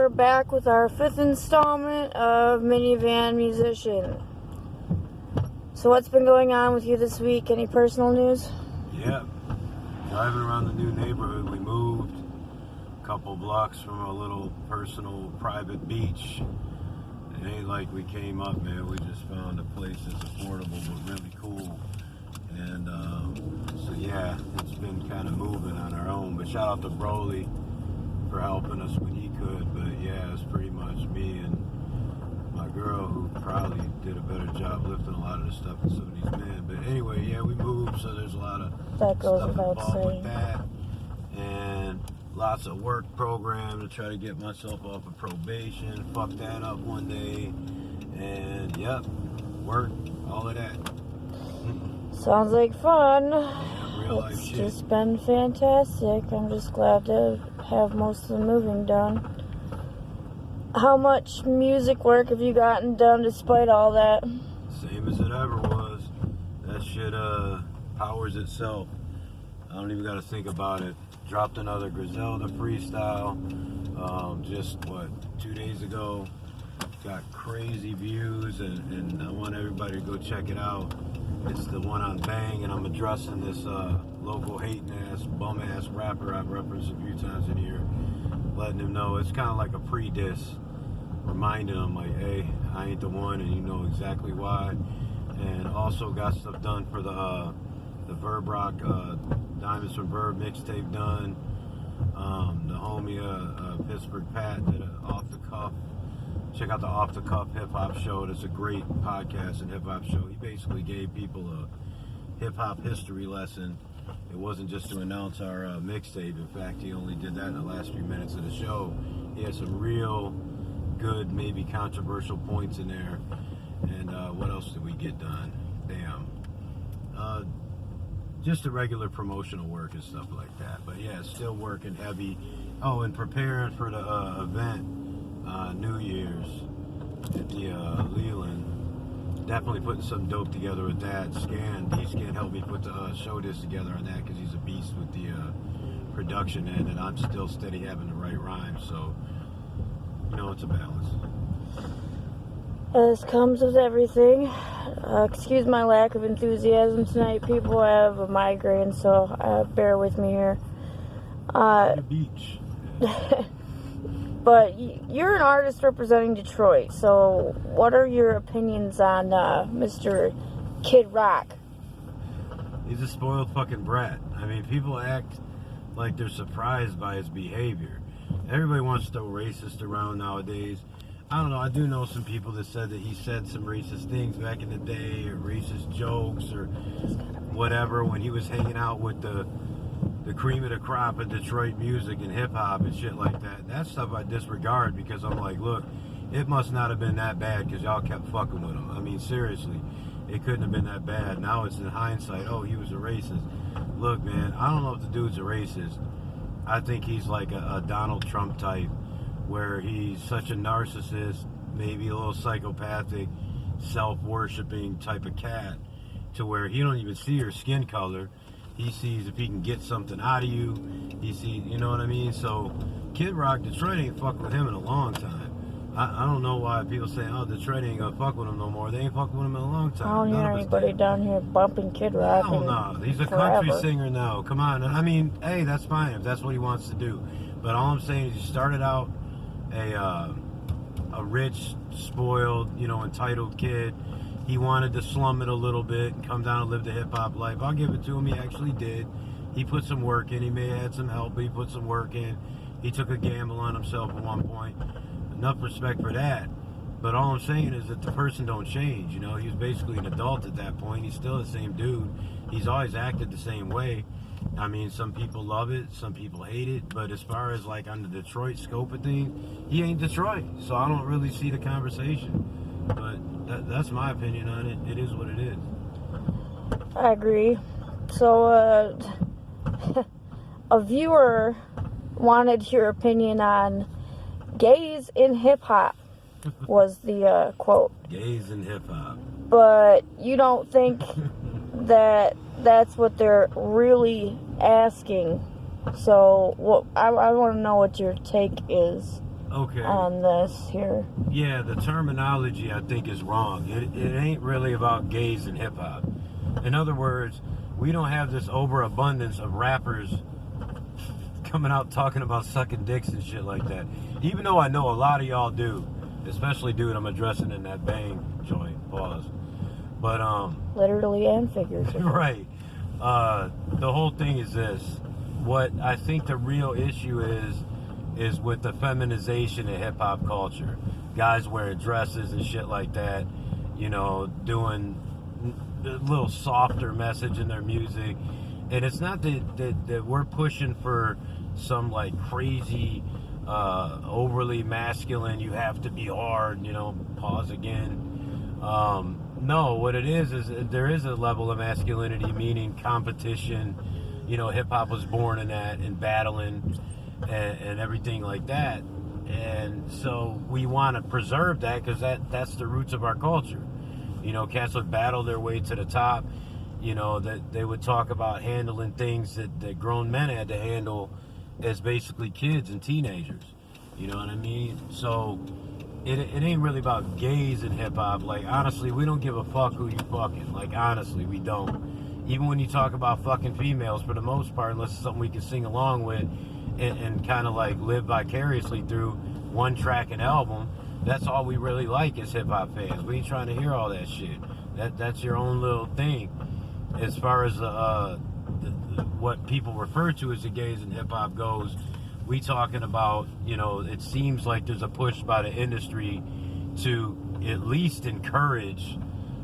we're back with our 5th installment of Minivan Musician. So what's been going on with you this week? Any personal news? Yeah, driving around the new neighborhood. We moved a couple blocks from a little personal private beach. It ain't like we came up, man. We just found a place that's affordable but really cool. And so yeah, it's been kind of moving on our own. But shout out to Broly for helping us when he could. But yeah, it's pretty much me and my girl who probably did a better job lifting a lot of the stuff than some of these men. But anyway, yeah, we moved, so there's a lot of that goes stuff without involved saying. with that. And lots of work program to try to get myself off of probation. Fuck that up one day. And yep, work, all of that. Sounds like fun. Yeah, real life It's shit. just been fantastic. I'm just glad to have most of the moving done. How much music work have you gotten done despite all that? Same as it ever was. That shit powers itself. I don't even got to think about it. Dropped another Griselda Freestyle just, 2 days ago. Got crazy views, and I want everybody to go check it out. It's the one on Bang, and I'm addressing this local hating-ass, bum-ass rapper I've referenced a few times in here, letting him know. It's kind of like a pre-diss, reminding him, like, hey, I ain't the one, and you know exactly why. And also got stuff done for the Verb Rock, Diamonds from Verb mixtape done. The homie Pittsburgh Pat did an off-the-cuff. Check out the Off the Cuff Hip Hop Show. It's a great podcast and hip hop show. He basically gave people a hip hop history lesson. It wasn't just to announce our mixtape. In fact, he only did that in the last few minutes of the show. He had some real good, maybe controversial points in there. And what else did we get done? Damn. Just the regular promotional work and stuff like that. But yeah, still working heavy. Oh, and preparing for the event. New Year's at the Leland. Definitely putting some dope together with that. D-Scan helped me put the show this together on that because he's a beast with the production end, and I'm still steady having the right rhyme, so you know, it's a balance. As comes with everything. Excuse my lack of enthusiasm tonight. People have a migraine, so bear with me here. The beach. Yeah. But you're an artist representing Detroit, so what are your opinions on Mr. Kid Rock? He's a spoiled fucking brat. I mean, people act like they're surprised by his behavior. Everybody wants to throw racist around nowadays. I don't know, I do know some people that said that he said some racist things back in the day, or racist jokes, or whatever, when he was hanging out with the cream of the crop of Detroit music and hip-hop and shit like that. That stuff I disregard because I'm like, look, it must not have been that bad because y'all kept fucking with him. I mean, seriously, it couldn't have been that bad. Now it's in hindsight, oh, he was a racist. Look, man, I don't know if the dude's a racist. I think he's like a Donald Trump type, where he's such a narcissist, maybe a little psychopathic, self-worshipping type of cat, to where he don't even see your skin color. He sees if he can get something out of you. He sees, you know what I mean? So, Kid Rock, Detroit ain't fucked with him in a long time. I don't know why people say, oh, Detroit ain't gonna fuck with him no more. They ain't fucking with him in a long time. I don't hear anybody down here bumping Kid Rock. Hell no. He's a country singer now. Come on. I mean, hey, that's fine if that's what he wants to do. But all I'm saying is he started out a rich, spoiled, entitled kid. He wanted to slum it a little bit and come down and live the hip-hop life. I'll give it to him. He actually did. He put some work in. He may have had some help, but he put some work in. He took a gamble on himself at one point. Enough respect for that. But all I'm saying is that the person don't change. He was basically an adult at that point. He's still the same dude. He's always acted the same way. I mean, some people love it. Some people hate it. But as far as like on the Detroit scope of things, he ain't Detroit. So I don't really see the conversation. But that's my opinion on it. It is what it is. I agree. So, a viewer wanted your opinion on gays in hip-hop, was the quote. Gays in hip-hop. But you don't think that that's what they're really asking. So, I want to know what your take is on this here. Yeah, the terminology I think is wrong. It ain't really about gays and hip hop. In other words, we don't have this overabundance of rappers coming out talking about sucking dicks and shit like that. Even though I know a lot of y'all do, especially dude I'm addressing in that Bang joint. Pause. But literally and figuratively. Right. The whole thing is this. What I think the real issue is with the feminization of hip-hop culture. Guys wearing dresses and shit like that, you know, doing a little softer message in their music. And it's not that we're pushing for some, like, crazy, overly masculine, you have to be hard, you know, pause again. No, what it is there is a level of masculinity, meaning competition. You know, hip-hop was born in that, and battling and everything like that. And so we want to preserve that because that's the roots of our culture. You know, cats would battle their way to the top. You know, that they would talk about handling things that grown men had to handle as basically kids and teenagers. You know what I mean? So it ain't really about gays in hip-hop. Like, honestly, we don't give a fuck who you fucking. Like, honestly, we don't. Even when you talk about fucking females, for the most part, unless it's something we can sing along with and kind of like live vicariously through one track and album, that's all we really like as hip-hop fans. We ain't trying to hear all that shit. That's your own little thing. As far as what people refer to as the gays in hip-hop goes, we talking about, you know, it seems like there's a push by the industry to at least encourage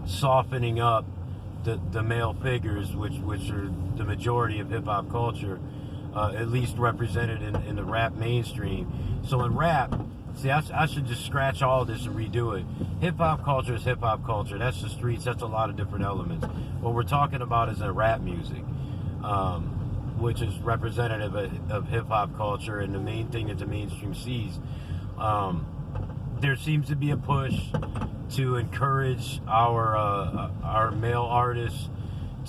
softening up the male figures, which are the majority of hip-hop culture, at least represented in the rap mainstream. So in rap, see, I should just scratch all this and redo it. Hip-hop culture is hip-hop culture. That's the streets. That's a lot of different elements. What we're talking about is in rap music, which is representative of hip-hop culture and the main thing that the mainstream sees. There seems to be a push to encourage our male artists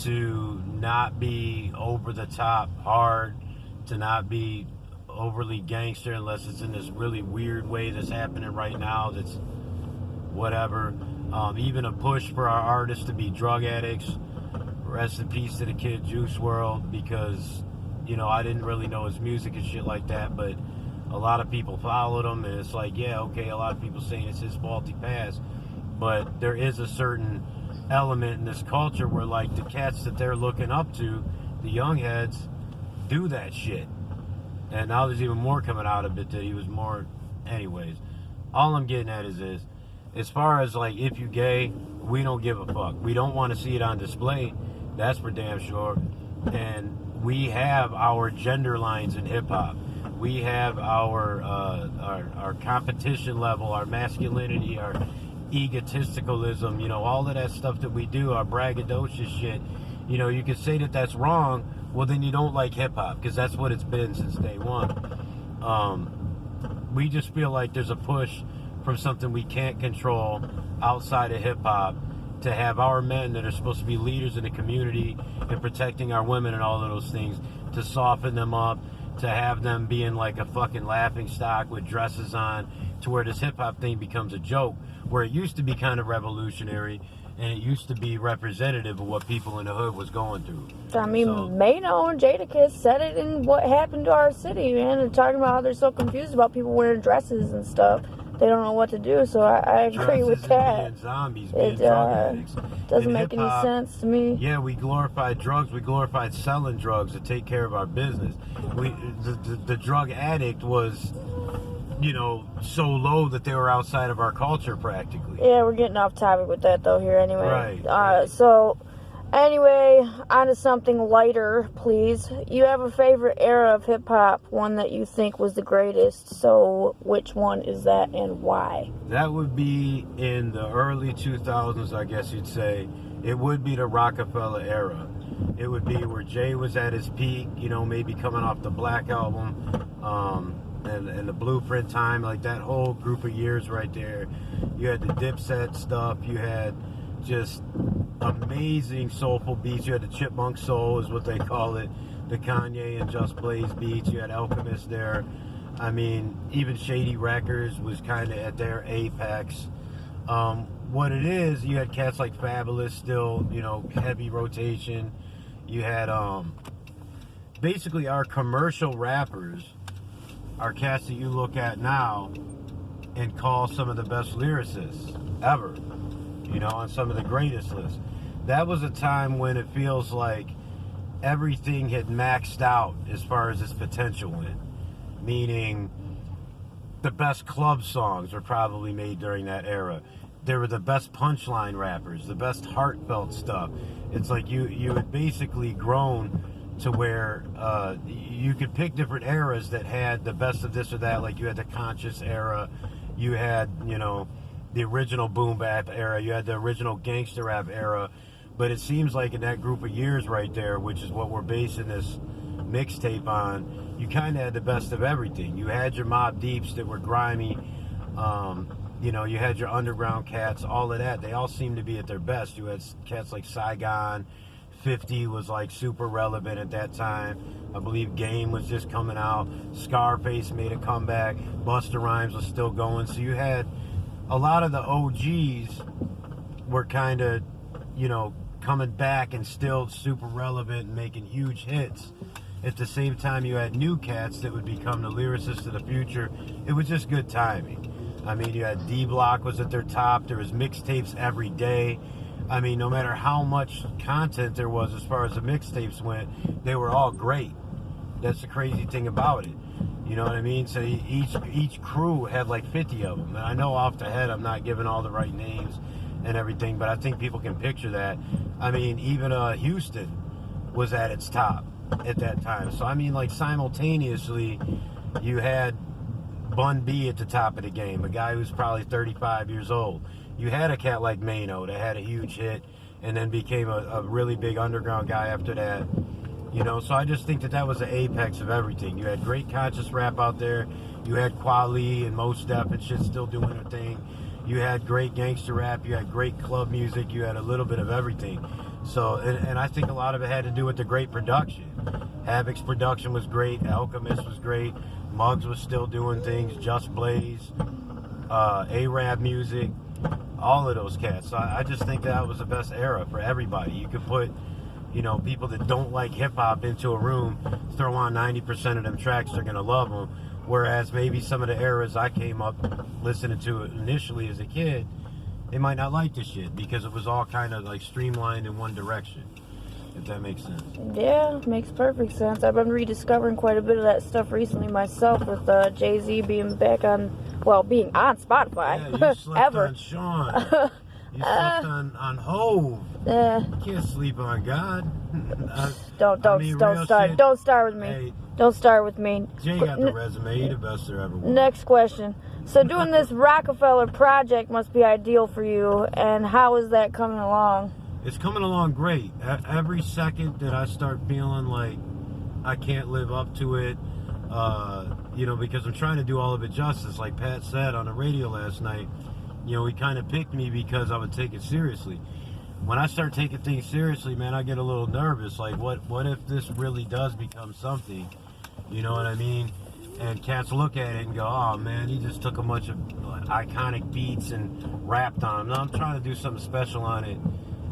to not be over the top hard, to not be overly gangster unless it's in this really weird way that's happening right now that's whatever. Even a push for our artists to be drug addicts. Rest in peace to the kid Juice WRLD, because, you know, I didn't really know his music and shit like that, but a lot of people followed him, and it's like, yeah, okay, a lot of people saying it's his fault he passed, but there is a certain element in this culture where, like, the cats that they're looking up to, the young heads, do that shit. And now there's even more coming out of it that he was more... Anyways, all I'm getting at is this. As far as, like, if you gay, we don't give a fuck. We don't want to see it on display. That's for damn sure. And we have our gender lines in hip-hop. We have our competition level, our masculinity, our egotisticalism, you know, all of that stuff that we do, our braggadocious shit. You know, you could say that that's wrong. Well, then you don't like hip-hop, because that's what it's been since day one. We just feel like there's a push from something we can't control outside of hip-hop to have our men that are supposed to be leaders in the community and protecting our women and all of those things, to soften them up, to have them being like a fucking laughing stock with dresses on, to where this hip-hop thing becomes a joke, where it used to be kind of revolutionary and it used to be representative of what people in the hood was going through. I mean, Mano and Jadakiss said it in What Happened to Our City, man. They're talking about how they're so confused about people wearing dresses and stuff. They don't know what to do, so I agree with that. Being zombies, being drug addicts. Doesn't make any sense to me. Yeah, we glorified drugs. We glorified selling drugs to take care of our business. The drug addict was, you know, so low that they were outside of our culture practically. Yeah, we're getting off topic with that though here anyway. Right. So, anyway, on to something lighter, please. You have a favorite era of hip-hop, one that you think was the greatest, so which one is that and why? That would be in the early 2000s, I guess you'd say. It would be the Rocafella era. It would be where Jay was at his peak, you know, maybe coming off the Black album, and the Blueprint time, like that whole group of years right there. You had the Dipset stuff, you had just amazing soulful beats. You had the Chipmunk Soul is what they call it, the Kanye and Just Blaze beats. You had Alchemist there. I mean, even Shady Records was kind of at their apex. What it is, you had cats like Fabulous still, you know, heavy rotation. You had basically our commercial rappers are cats that you look at now and call some of the best lyricists ever, you know, on some of the greatest lists. That was a time when it feels like everything had maxed out as far as its potential went. Meaning the best club songs were probably made during that era. They were the best punchline rappers, the best heartfelt stuff. It's like you had basically grown to where you could pick different eras that had the best of this or that. Like you had the conscious era, you had, you know, the original boom bap era, you had the original gangster rap era. But it seems like in that group of years right there, which is what we're basing this mixtape on, you kind of had the best of everything. You had your Mobb Deeps that were grimy, you know, you had your underground cats, all of that. They all seemed to be at their best. You had cats like Saigon, 50 was like super relevant at that time. I believe Game was just coming out. Scarface made a comeback. Busta Rhymes was still going. So you had a lot of the OGs were kind of, you know, coming back and still super relevant and making huge hits. At the same time, you had new cats that would become the lyricists of the future. It was just good timing. I mean, you had D-Block was at their top. There was mixtapes every day. I mean, no matter how much content there was as far as the mixtapes went, they were all great. That's the crazy thing about it. You know what I mean? So each crew had like 50 of them. And I know off the head I'm not giving all the right names and everything, but I think people can picture that. I mean, even Houston was at its top at that time. So, I mean, like, simultaneously, you had Bun B at the top of the game, a guy who's probably 35 years old. You had a cat like Mano that had a huge hit and then became a really big underground guy after that. You know, so I just think that was the apex of everything. You had great conscious rap out there. You had Kweli and Mos Def and shit still doing their thing. You had great gangster rap. You had great club music. You had a little bit of everything. So, and I think a lot of it had to do with the great production. Havoc's production was great. Alchemist was great. Muggs was still doing things. Just Blaze, A-Rab music, all of those cats. So I just think that was the best era for everybody. You could put, you know, people that don't like hip-hop into a room, throw on 90% of them tracks, they're going to love them. Whereas maybe some of the eras I came up listening to initially as a kid, they might not like this shit because it was all kind of like streamlined in one direction, if that makes sense. Yeah, makes perfect sense. I've been rediscovering quite a bit of that stuff recently myself with Jay-Z being back on, well, being on Spotify. Yeah, you slept Ever. on Sean. You slept on Hove. You can't sleep on God. Don't start. Shit. Don't start with me. Hey, don't start with me. Jay got the resume. He the best there ever was. Next question. So doing this Rocafella project must be ideal for you, and how is that coming along? It's coming along great. Every second that I start feeling like I can't live up to it, you know, because I'm trying to do all of it justice. Like Pat said on the radio last night, you know, he kind of picked me because I would take it seriously. When I start taking things seriously, man, I get a little nervous. Like, what if this really does become something? You know what I mean? And cats look at it and go, oh, man, he just took a bunch of iconic beats and rapped on them. No, I'm trying to do something special on it.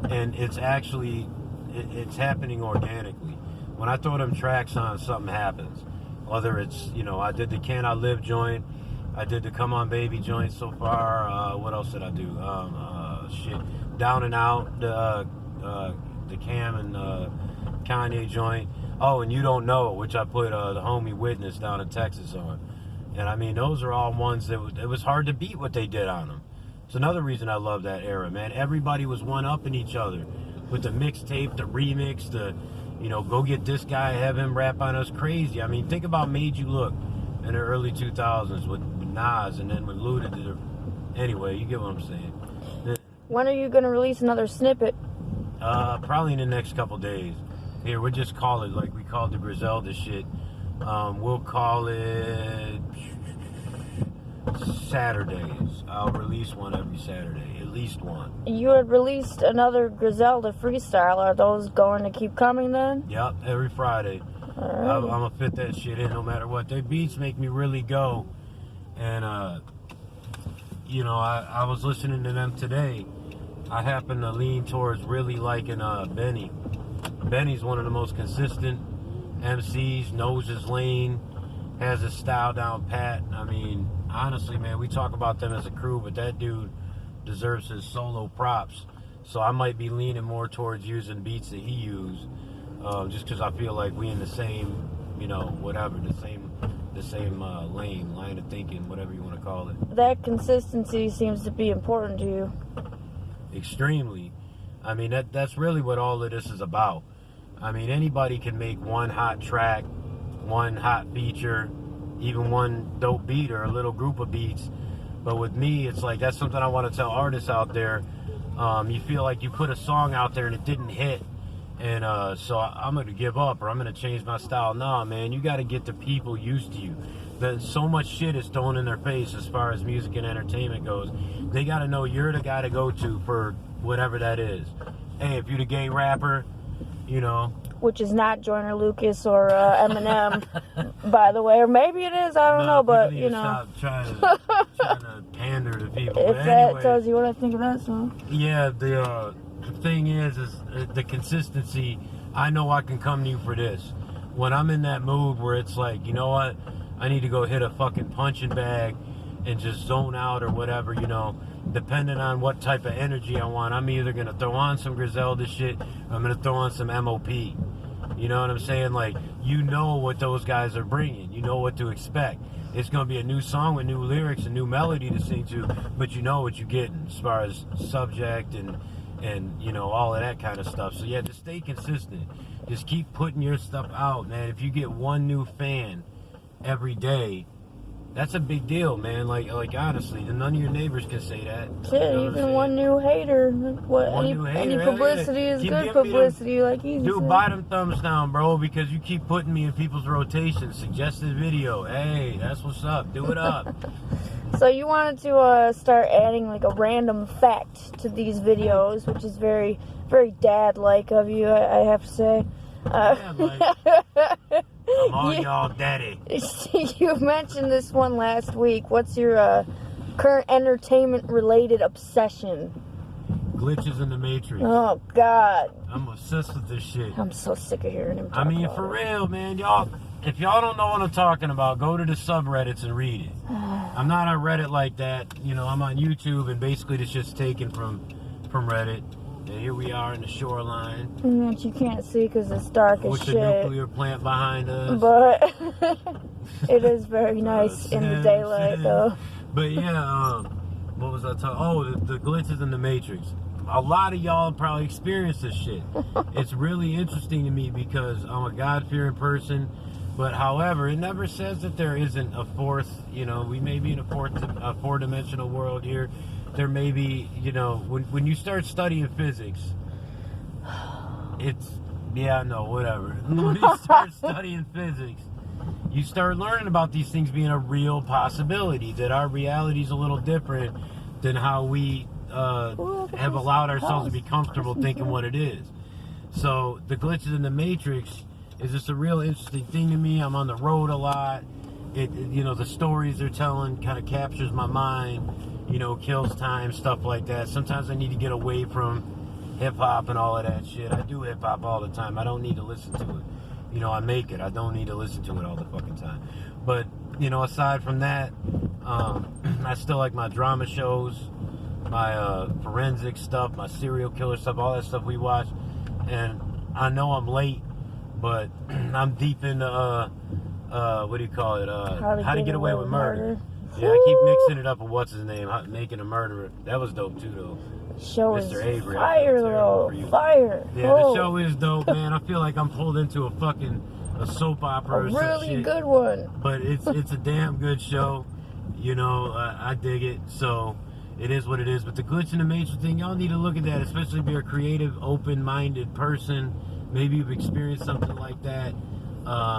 And it's actually, it's happening organically. When I throw them tracks on, something happens. Whether it's, you know, I did the Can I Live joint. I did the Come On Baby joint so far. What else did I do? Shit. Down and Out, the Cam and Kanye joint. Oh, and You Don't Know, which I put the homie Witness down in Texas on. And I mean, those are all ones that it was hard to beat what they did on them. It's another reason I love that era, man. Everybody was one-upping each other with the mixtape, the remix, the, you know, go get this guy, have him rap on us crazy. I mean, think about Made You Look in the early 2000s with Nas, and then when Luda did it. Anyway, you get what I'm saying. When are you going to release another snippet? Probably in the next couple days. Here, we'll just call it like we called the Griselda shit. We'll call it Saturdays. I'll release one every Saturday, at least one. You had released another Griselda Freestyle. Are those going to keep coming then? Yep, every Friday. I'm gonna fit that shit in no matter what. Their beats make me really go. And you know, I was listening to them today. I happen to lean towards really liking Benny. Benny's one of the most consistent MCs, knows his lane, has his style down pat. I mean, honestly, man, we talk about them as a crew, but that dude deserves his solo props. So I might be leaning more towards using beats that he used, just because I feel like we in the same, you know, whatever, the same line of thinking, whatever you want to call it. That consistency seems to be important to you. Extremely. I mean, that's really what all of this is about. I mean, anybody can make one hot track, one hot feature, even one dope beat or a little group of beats. But with me, it's like, that's something I want to tell artists out there. You feel like you put a song out there and it didn't hit, and so I'm going to give up or I'm going to change my style. Nah, man, you got to get the people used to you. So much shit is thrown in their face as far as music and entertainment goes. They got to know you're the guy to go to for whatever that is. Hey, if you're the gay rapper, you know. Which is not Joyner Lucas or Eminem, by the way. Or maybe it is, I don't know, but, you know. Stop trying to pander to people. If but that anyway, tells you what I think of that song. Yeah, the thing is the consistency. I know I can come to you for this. When I'm in that mood where it's like, you know what, I need to go hit a fucking punching bag and just zone out or whatever, you know, depending on what type of energy I want, I'm either going to throw on some Griselda shit or I'm going to throw on some MOP. You know what I'm saying? Like, you know what those guys are bringing. You know what to expect. It's going to be a new song with new lyrics and new melody to sing to, but you know what you're getting as far as subject and you know, all of that kind of stuff. So, yeah, just stay consistent. Just keep putting your stuff out, man. If you get one new fan every day, that's a big deal, man. Like honestly, none of your neighbors can say that. Shit, you know even one new hater. Any publicity is good publicity, like easy. Dude, buy them thumbs down, bro, because you keep putting me in people's rotations. Suggested video. Hey, that's what's up. Do it up. So you wanted to start adding like a random fact to these videos, which is very, very dad-like of you, I have to say. Yeah, like, I'm all y'all daddy. You mentioned this one last week. What's your current entertainment-related obsession? Glitches in the Matrix. Oh, God. I'm obsessed with this shit. I'm so sick of hearing him talk I mean, about for it. real, man. Y'all, if y'all don't know what I'm talking about, go to the subreddits and read it. I'm not on Reddit like that. You know, I'm on YouTube, and basically this shit's taken from Reddit. And here we are in the shoreline. That you can't see because it's dark as with shit. With the nuclear plant behind us. But it is very nice in the daylight, though. But yeah, what was I talking? Oh, the glitches in the Matrix. A lot of y'all probably experienced this shit. It's really interesting to me because I'm a God-fearing person. But however, it never says that there isn't a fourth, you know, we may be in a four-dimensional world here. There may be, you know, when you start studying physics, it's, yeah, no, whatever. When you start studying physics, you start learning about these things being a real possibility, that our reality is a little different than how we have allowed ourselves to be comfortable thinking what it is. So the glitches in the Matrix is just a real interesting thing to me. I'm on the road a lot. You know, the stories they're telling kind of captures my mind. You know, kills time, stuff like that. Sometimes I need to get away from hip-hop and all of that shit. I do hip-hop all the time. I don't need to listen to it. You know, I make it. I don't need to listen to it all the fucking time. But, you know, aside from that, I still like my drama shows, my forensic stuff, my serial killer stuff, all that stuff we watch. And I know I'm late, but I'm deep into, what do you call it? How to Get Away with Murder. Yeah, I keep mixing it up with what's his name, Making a Murderer. That was dope too, though. Show Mr. is Avery, fire, though. Fire. Yeah, the show is dope, man. I feel like I'm pulled into a soap opera or some really shit. Good one. But it's a damn good show. You know, I dig it. So it is what it is. But the glitch in the Matrix thing, y'all need to look at that, especially if you're a creative, open-minded person. Maybe you've experienced something like that.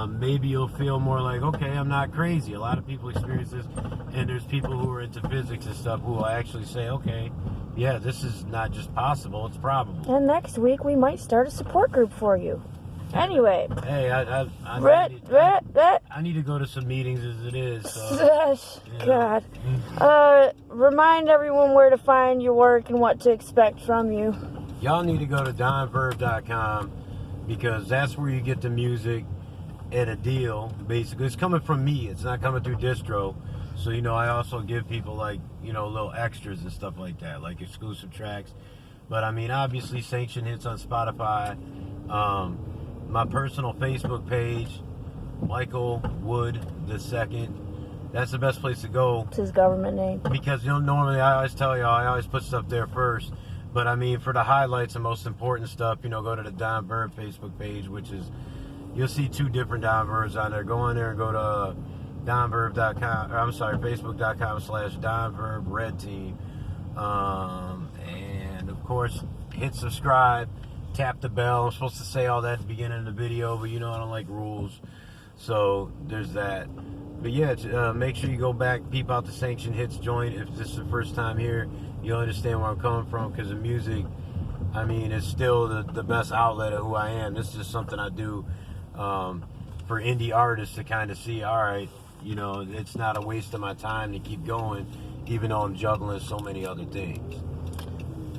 Maybe you'll feel more like, okay, I'm not crazy. A lot of people experience this, and there's people who are into physics and stuff who will actually say, okay, yeah, this is not just possible, it's probable. And next week we might start a support group for you. Anyway. Hey, I need to go to some meetings as it is. So, God. Remind everyone where to find your work and what to expect from you. Y'all need to go to donverb.com because that's where you get the music at a deal. Basically, it's coming from me. It's not coming through distro. So, you know, I also give people like, you know, little extras and stuff like that, like exclusive tracks. But I mean, obviously, Sanction Hits on Spotify. My personal Facebook page, Michael Wood II. That's the best place to go. It's his government name. Because, you know, normally I always tell y'all, I always put stuff there first. But I mean, for the highlights and most important stuff, you know, go to the Don Verb Facebook page, which is, you'll see 2 different Don Verbs on there. Go in there and go to donverb.com, or I'm sorry, facebook.com/donverbredteam. And of course, hit subscribe, tap the bell. I'm supposed to say all that at the beginning of the video, but you know I don't like rules. So there's that. But yeah, make sure you go back, peep out the Sanction Hits joint. If this is the first time here, you'll understand where I'm coming from, because the music, I mean, it's still the best outlet of who I am. This is just something I do for indie artists to kind of see, all right, you know, it's not a waste of my time to keep going, even though I'm juggling so many other things.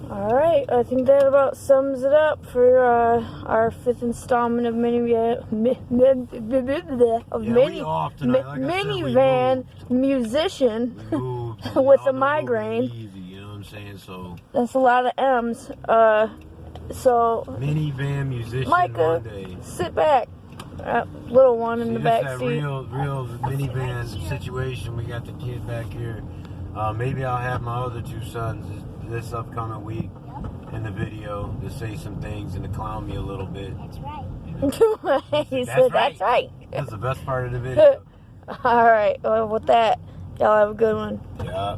All right, I think that about sums it up for our 5th installment of Minivan Musician with a migraine. Easy, you know what I'm saying? So that's a lot of M's. So Minivan Musician Micah, Monday. sit back. Little one in the back that seat. Real minivan situation. We got the kid back here. Maybe I'll have my other 2 sons this upcoming week in the video to say some things and to clown me a little bit. That's right. You know? He said, "That's right." That's the best part of the video. All right. Well, with that, y'all have a good one. Yeah.